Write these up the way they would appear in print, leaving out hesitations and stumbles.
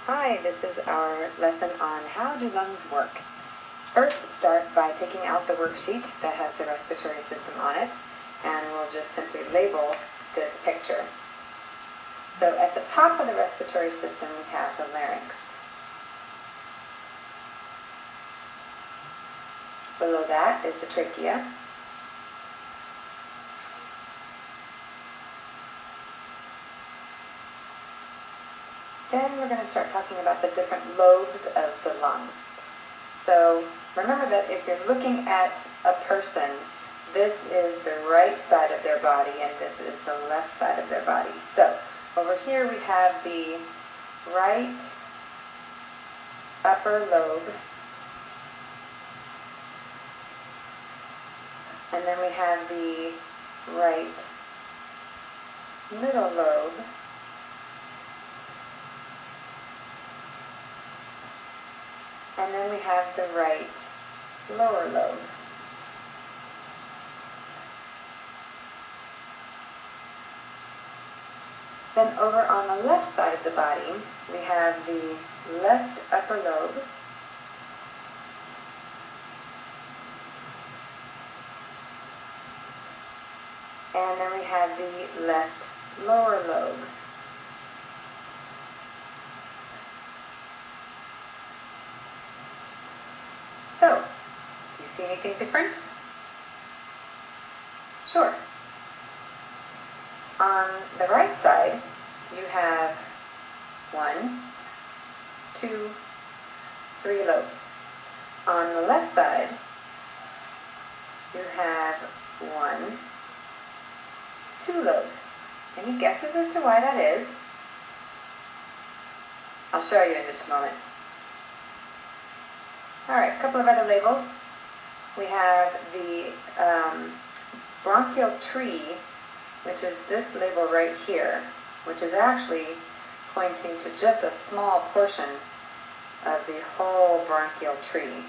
Hi, this is our lesson on how do lungs work. First, start by taking out the worksheet that has the respiratory system on it, and we'll just simply label this picture. So at the top of the respiratory system, we have the larynx. Below that is the trachea. Then we're going to start talking about the different lobes of the lung. So remember that if you're looking at a person, this is the right side of their body and this is the left side of their body. So over here we have the right upper lobe, and then we have the right middle lobe, and then we have the right lower lobe. Then over on the left side of the body, we have the left upper lobe, and then we have the left lower lobe. So, do you see anything different? Sure. On the right side, you have 1, 2, 3 lobes. On the left side, you have 1, 2 lobes. Any guesses as to why that is? I'll show you in just a moment. Alright, a couple of other labels. We have the bronchial tree, which is this label right here, which is actually pointing to just a small portion of the whole bronchial tree.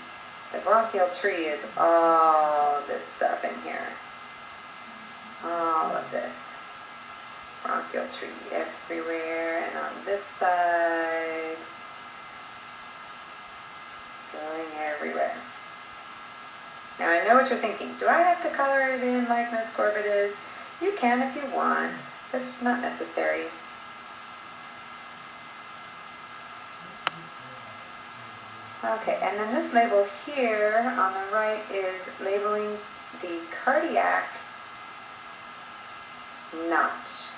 The bronchial tree is all of this stuff in here. All of this. Bronchial tree everywhere, and on this side, going everywhere. Now I know what you're thinking. Do I have to color it in like Ms. Corbett is? You can if you want, but it's not necessary. Okay, and then this label here on the right is labeling the cardiac notch.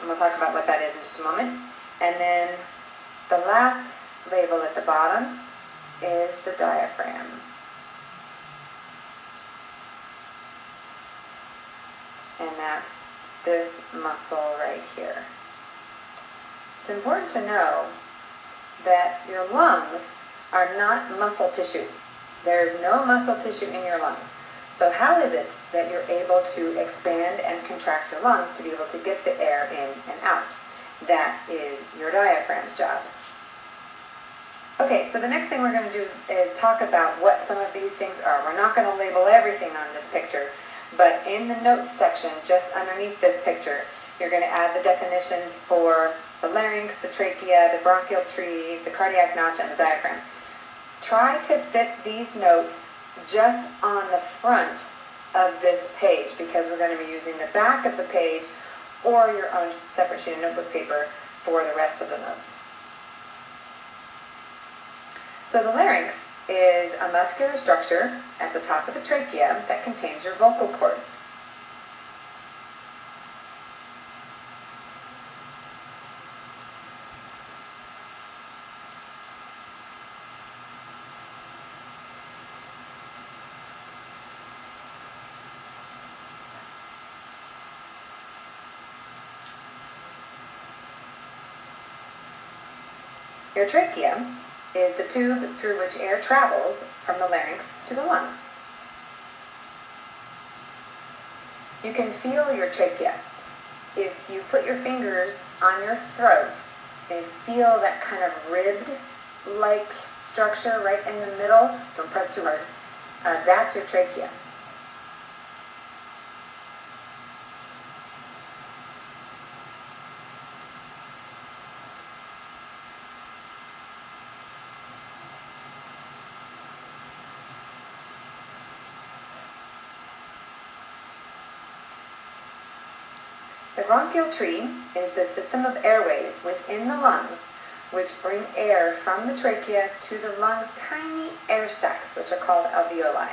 And we'll talk about what that is in just a moment. And then the last label at the bottom is the diaphragm. And that's this muscle right here. It's important to know that your lungs are not muscle tissue. There's no muscle tissue in your lungs. So how is it that you're able to expand and contract your lungs to be able to get the air in and out? That is your diaphragm's job. Okay, so the next thing we're going to do is talk about what some of these things are. We're not going to label everything on this picture, but in the notes section, just underneath this picture, you're going to add the definitions for the larynx, the trachea, the bronchial tree, the cardiac notch, and the diaphragm. Try to fit these notes just on the front of this page, because we're going to be using the back of the page or your own separate sheet of notebook paper for the rest of the notes. So the larynx is a muscular structure at the top of the trachea that contains your vocal cords. Your trachea is the tube through which air travels from the larynx to the lungs. You can feel your trachea. If you put your fingers on your throat and feel that kind of ribbed-like structure right in the middle, don't press too hard, that's your trachea. The bronchial tree is the system of airways within the lungs which bring air from the trachea to the lungs' tiny air sacs, which are called alveoli.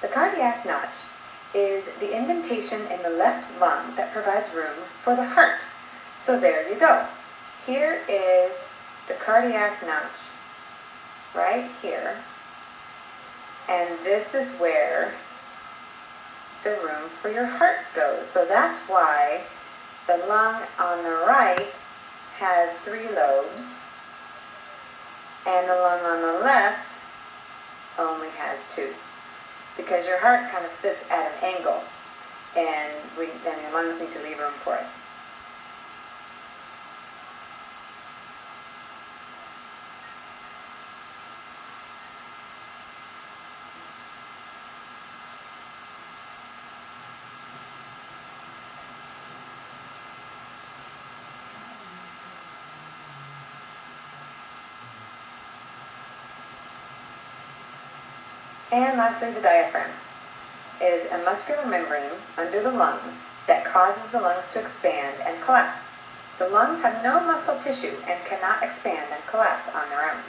The cardiac notch is the indentation in the left lung that provides room for the heart. So there you go. Here is the cardiac notch, right here. And this is where the room for your heart goes. So that's why the lung on the right has 3 lobes, and the lung on the left only has 2. Because your heart kind of sits at an angle, and your lungs need to leave room for it. And lastly, the diaphragm is a muscular membrane under the lungs that causes the lungs to expand and collapse. The lungs have no muscle tissue and cannot expand and collapse on their own.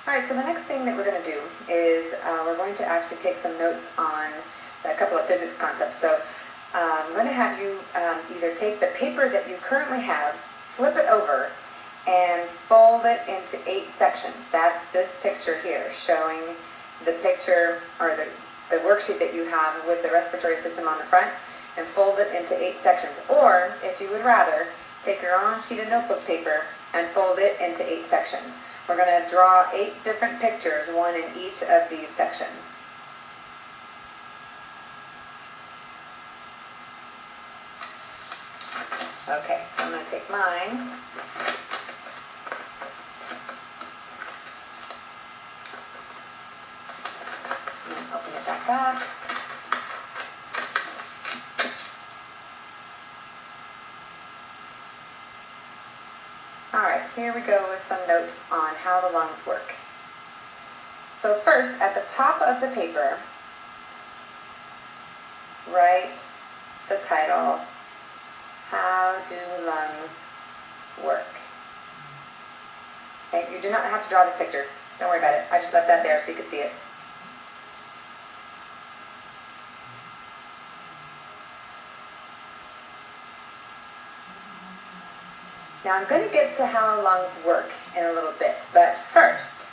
Alright, so the next thing that we're going to do is we're going to actually take some notes on a couple of physics concepts. So I'm going to have you either take the paper that you currently have, flip it over, and fold it into 8 sections. That's this picture here, showing the picture or the worksheet that you have with the respiratory system on the front, and fold it into 8 sections. Or, if you would rather, take your own sheet of notebook paper and fold it into 8 sections. We're going to draw 8 different pictures, one in each of these sections. Okay, so I'm going to take mine. And open it back up. Alright, here we go with some notes on how the lungs work. So first, at the top of the paper, write the title, How Do Lungs Work? Okay, you do not have to draw this picture. Don't worry about it. I just left that there so you could see it. Now I'm going to get to how lungs work in a little bit, but first,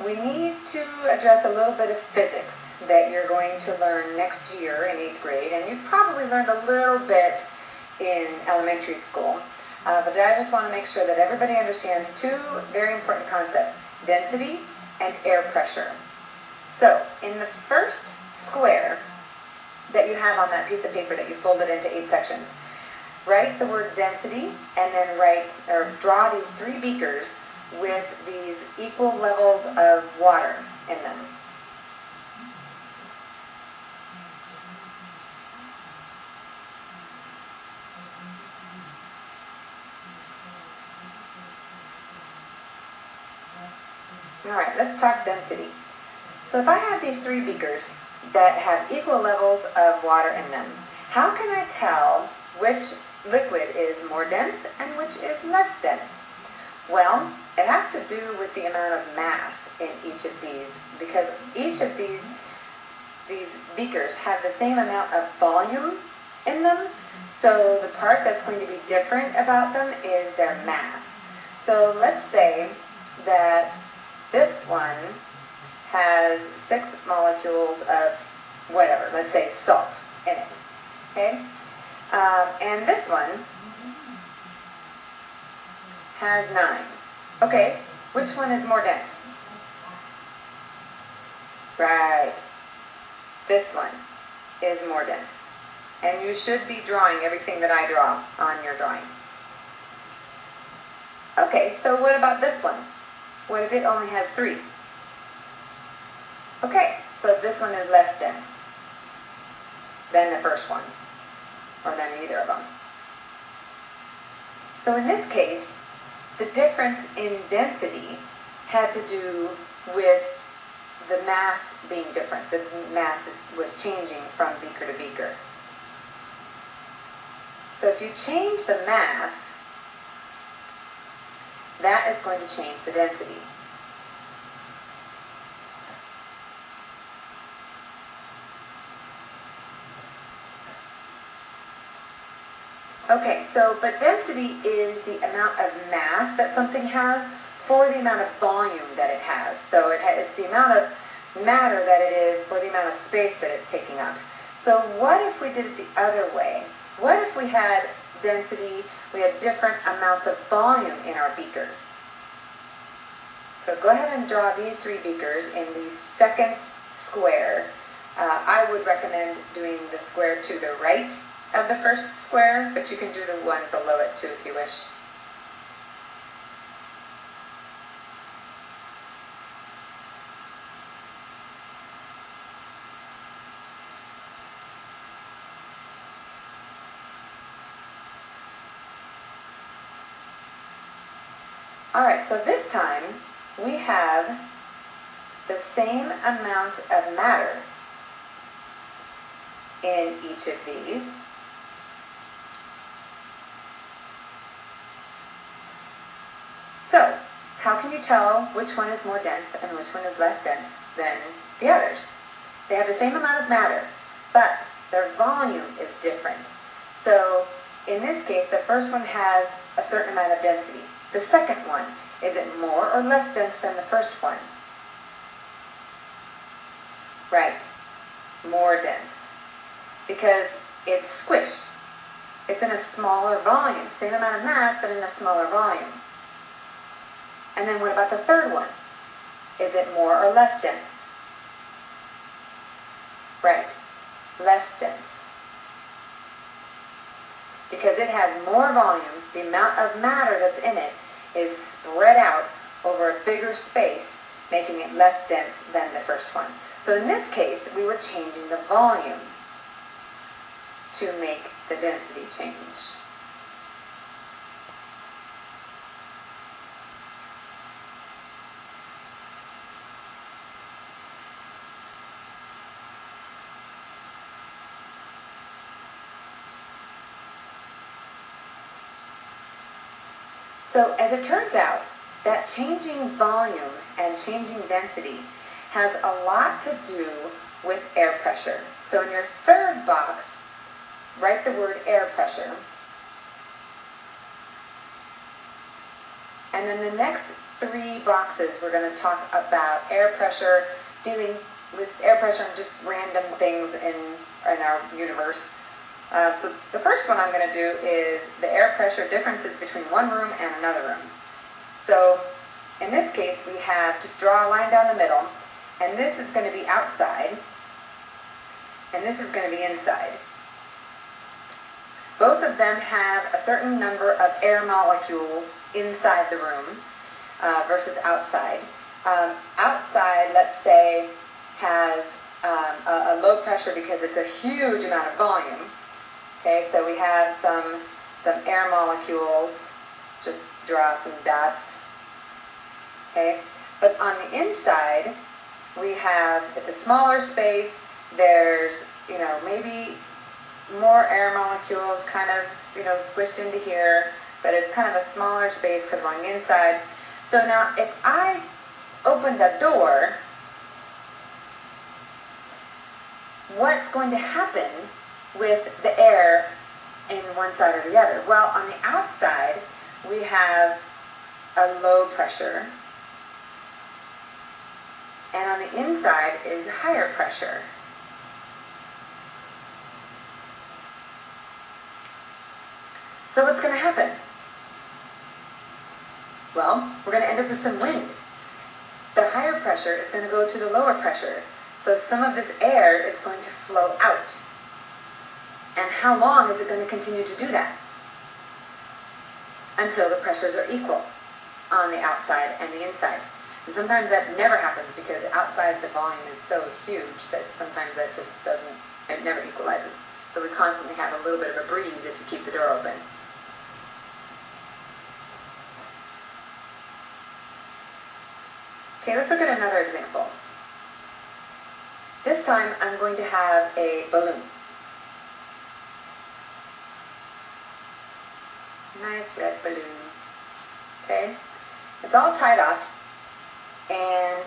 we need to address a little bit of physics that you're going to learn next year in 8th grade, and you've probably learned a little bit in elementary school. But I just want to make sure that everybody understands 2 very important concepts, density and air pressure. So, in the first square, that you have on that piece of paper that you folded into 8 sections. Write the word density and then write or draw these 3 beakers with these equal levels of water in them. Alright, let's talk density. So if I have these 3 beakers that have equal levels of water in them, how can I tell which liquid is more dense and which is less dense? Well, it has to do with the amount of mass in each of these, because each of these beakers have the same amount of volume in them, so the part that's going to be different about them is their mass. So let's say that this one has 6 molecules of whatever, let's say salt in it, okay? And this one has 9. Okay, which one is more dense? Right, this one is more dense. And you should be drawing everything that I draw on your drawing. Okay, so what about this one? What if it only has 3? Okay, so this one is less dense than the first one, or than either of them. So in this case, the difference in density had to do with the mass being different. The mass was changing from beaker to beaker. So if you change the mass, that is going to change the density. Okay, so, but density is the amount of mass that something has for the amount of volume that it has. So it's the amount of matter that it is for the amount of space that it's taking up. So what if we did it the other way? What if we had density, we had different amounts of volume in our beaker? So go ahead and draw these 3 beakers in the second square. I would recommend doing the square to the right of the first square, but you can do the one below it too if you wish. Alright, so this time we have the same amount of matter in each of these. So, how can you tell which one is more dense and which one is less dense than the others? They have the same amount of matter, but their volume is different. So, in this case, the first one has a certain amount of density. The second one, is it more or less dense than the first one? Right, more dense. Because it's squished. It's in a smaller volume. Same amount of mass, but in a smaller volume. And then what about the third one? Is it more or less dense? Right, less dense. Because it has more volume, the amount of matter that's in it is spread out over a bigger space, making it less dense than the first one. So in this case, we were changing the volume to make the density change. So as it turns out, that changing volume and changing density has a lot to do with air pressure. So in your third box, write the word air pressure. And then the next 3 boxes, we're going to talk about air pressure, dealing with air pressure and just random things in our universe. So the first one I'm going to do is the air pressure differences between one room and another room. So in this case, we have, just draw a line down the middle, and this is going to be outside, and this is going to be inside. Both of them have a certain number of air molecules inside the room versus outside. Outside, let's say, has a low pressure because it's a huge amount of volume. Okay, so we have some air molecules. Just draw some dots. Okay, but on the inside, we have, it's a smaller space. There's, maybe more air molecules kind of, squished into here, but it's kind of a smaller space because we're on the inside. So now if I open the door, what's going to happen with the air in one side or the other? Well, on the outside, we have a low pressure, and on the inside is higher pressure. So what's going to happen? Well, we're going to end up with some wind. The higher pressure is going to go to the lower pressure. So some of this air is going to flow out. And how long is it going to continue to do that? Until the pressures are equal on the outside and the inside. And sometimes that never happens because outside the volume is so huge that sometimes that just doesn't, it never equalizes. So we constantly have a little bit of a breeze if you keep the door open. Okay, let's look at another example. This time I'm going to have a balloon. Nice red balloon. Okay, it's all tied off, and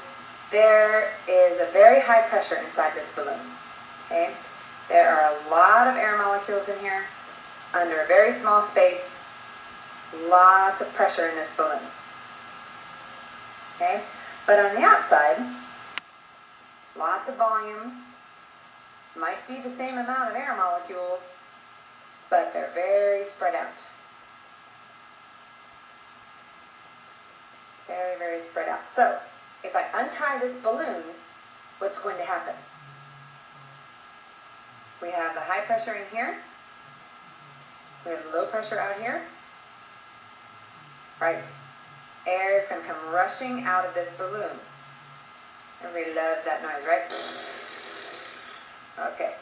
there is a very high pressure inside this balloon. Okay, there are a lot of air molecules in here under a very small space. Lots of pressure in this balloon. Okay, but on the outside, lots of volume. Might be the same amount of air molecules, but they're very spread out. Very, very spread out. So, if I untie this balloon, what's going to happen? We have the high pressure in here. We have low pressure out here. Right? Air is going to come rushing out of this balloon. Everybody loves that noise, right? Okay.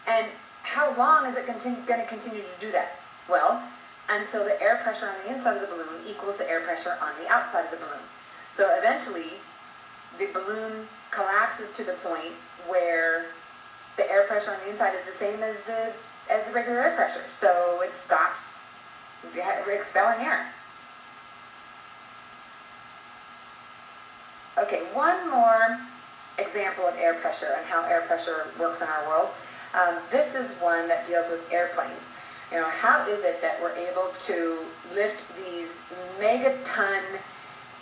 And how long is it going to continue to do that? Well, until the air pressure on the inside of the balloon equals the air pressure on the outside of the balloon. So eventually, the balloon collapses to the point where the air pressure on the inside is the same as the regular air pressure. So it stops expelling air. Okay, one more example of air pressure and how air pressure works in our world. This is one that deals with airplanes. How is it that we're able to lift these megaton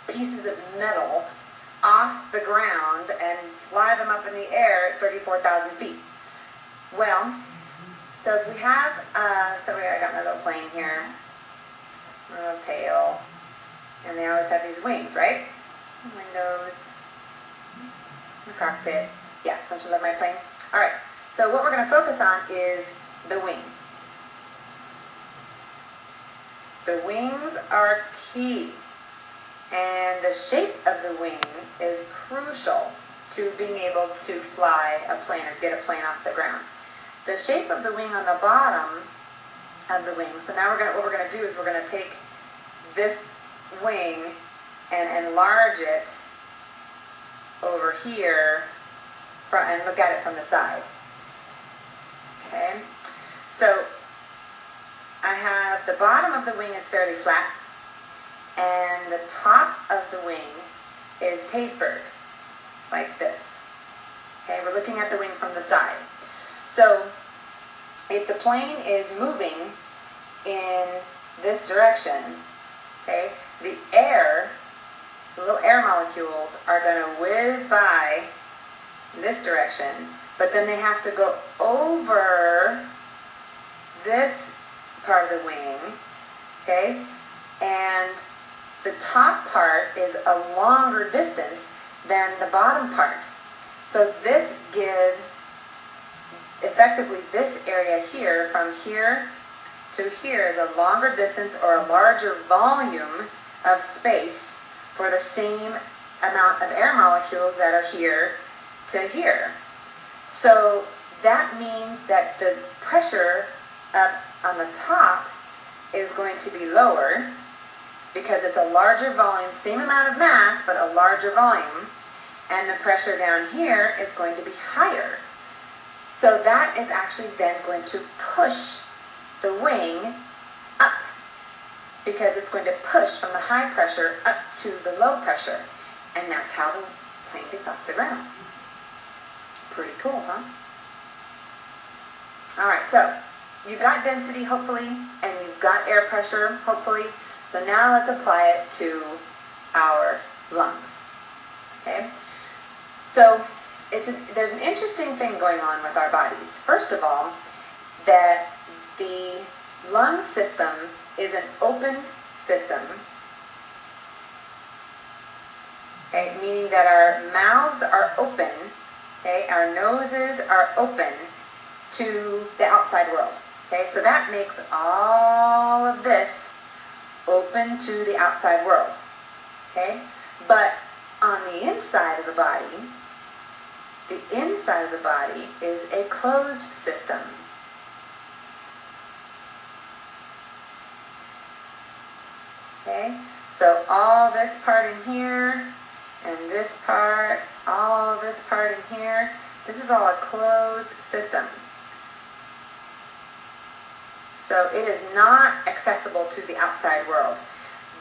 pieces of metal off the ground and fly them up in the air at 34,000 feet? Well, so we have, I got my little plane here, my little tail, and they always have these wings, right? Windows, the cockpit. Yeah, don't you love my plane? All right, so what we're going to focus on is the wing. The wings are key, and the shape of the wing is crucial to being able to fly a plane or get a plane off the ground. The shape of the wing on the bottom of the wing, so now what we're going to do is we're going to take this wing and enlarge it over here and look at it from the side. Okay, so I have the bottom of the wing is fairly flat, and the top of the wing is tapered, like this. Okay, we're looking at the wing from the side. So, if the plane is moving in this direction, okay, the little air molecules are going to whiz by this direction, but then they have to go over this part of the wing, okay, and the top part is a longer distance than the bottom part. So this gives effectively this area here, from here to here, is a longer distance or a larger volume of space for the same amount of air molecules that are here to here. So that means that the pressure up on the top is going to be lower because it's a larger volume, same amount of mass, but a larger volume, and the pressure down here is going to be higher. So that is actually then going to push the wing up, because it's going to push from the high pressure up to the low pressure, and that's how the plane gets off the ground. Pretty cool, huh? All right, so you've got density, hopefully, and you've got air pressure, hopefully. So now let's apply it to our lungs, okay? So there's an interesting thing going on with our bodies. First of all, that the lung system is an open system, okay, meaning that our mouths are open, okay, our noses are open to the outside world, okay, so that makes all of this open to the outside world, okay, but on the inside of the body is a closed system. Okay, so all this part in here, and this part, all this part in here, this is all a closed system. So it is not accessible to the outside world.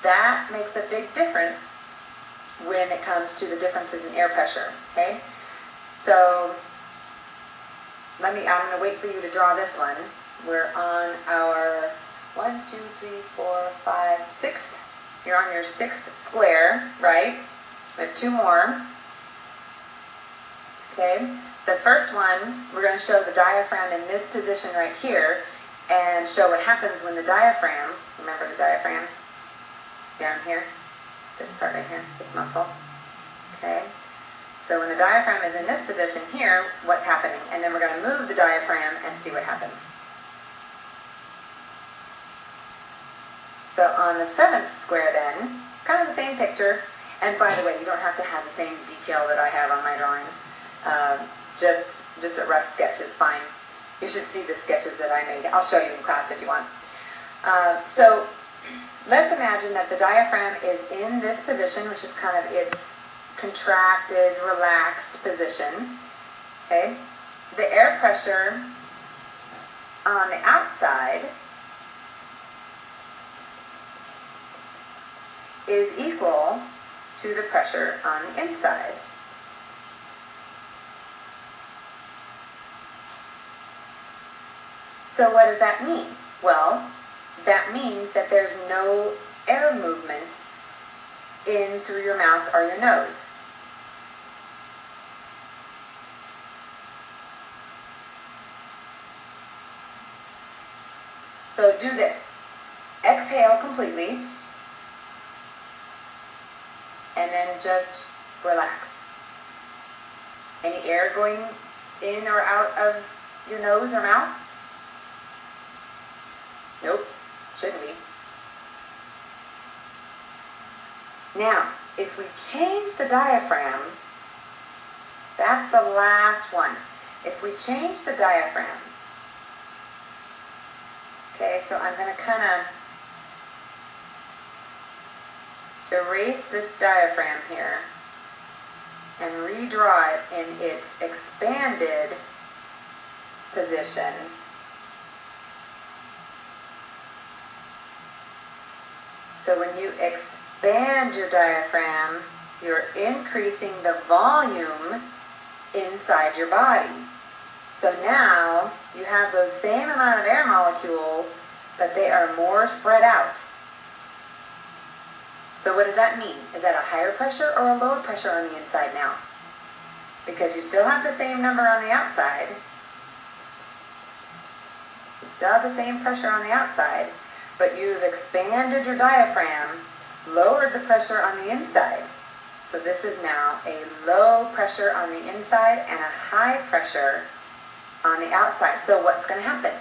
That makes a big difference when it comes to the differences in air pressure, okay? So I'm going to wait for you to draw this one. We're on our 1, 2, 3, 4, 5, 6th. You're on your 6th square, right? We have 2 more. Okay. The first one, we're going to show the diaphragm in this position right here and show what happens when the diaphragm, remember the diaphragm? Down here. This part right here, this muscle. Okay. So when the diaphragm is in this position here, what's happening? And then we're going to move the diaphragm and see what happens. So on the 7th square then, kind of the same picture. And by the way, you don't have to have the same detail that I have on my drawings. Just a rough sketch is fine. You should see the sketches that I made. I'll show you in class if you want. So let's imagine that the diaphragm is in this position, which is kind of its contracted, relaxed position. Okay? The air pressure on the outside is equal to the pressure on the inside. So what does that mean? Well, that means that there's no air movement in through your mouth or your nose. So do this. Exhale completely. And then just relax. Any air going in or out of your nose or mouth? Nope, shouldn't be. Now, if we change the diaphragm, that's the last one. If we change the diaphragm, okay, so I'm going to kind of erase this diaphragm here and redraw it in its expanded position. So when you expand your diaphragm, you're increasing the volume inside your body. So now you have those same amount of air molecules, but they are more spread out. So what does that mean? Is that a higher pressure or a lower pressure on the inside now? Because you still have the same number on the outside. You still have the same pressure on the outside, but you've expanded your diaphragm, lowered the pressure on the inside. So this is now a low pressure on the inside and a high pressure on the outside. So what's going to happen?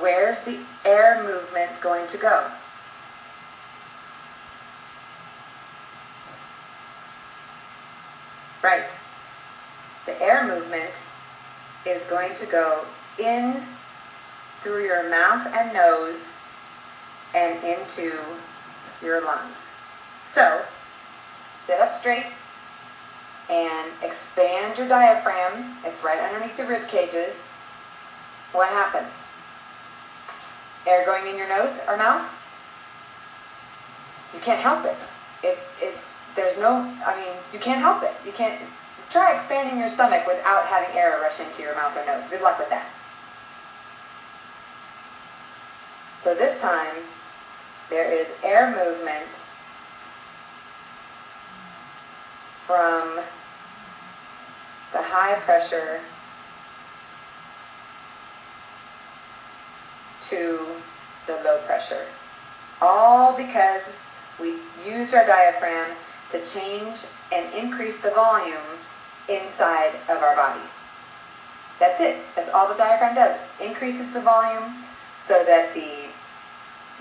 Where's the air movement going to go? Right. The air movement is going to go in through your mouth and nose and into your lungs. So, sit up straight and expand your diaphragm. It's right underneath the rib cages. What happens? Air going in your nose or mouth? You can't help it. You can't help it. You can't, try expanding your stomach without having air rush into your mouth or nose. Good luck with that. So this time, there is air movement from the high pressure to the low pressure. All because we used our diaphragm to change and increase the volume inside of our bodies. That's it. That's all the diaphragm does. It increases the volume so that the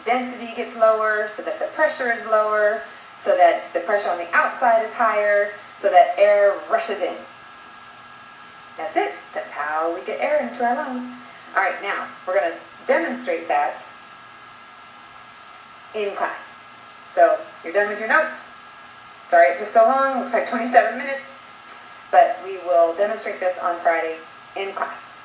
density gets lower, so that the pressure is lower, so that the pressure on the outside is higher, so that air rushes in. That's it. That's how we get air into our lungs. All right, now we're going to demonstrate that in class. So you're done with your notes. Sorry it took so long. Looks like 27 minutes. But we will demonstrate this on Friday in class.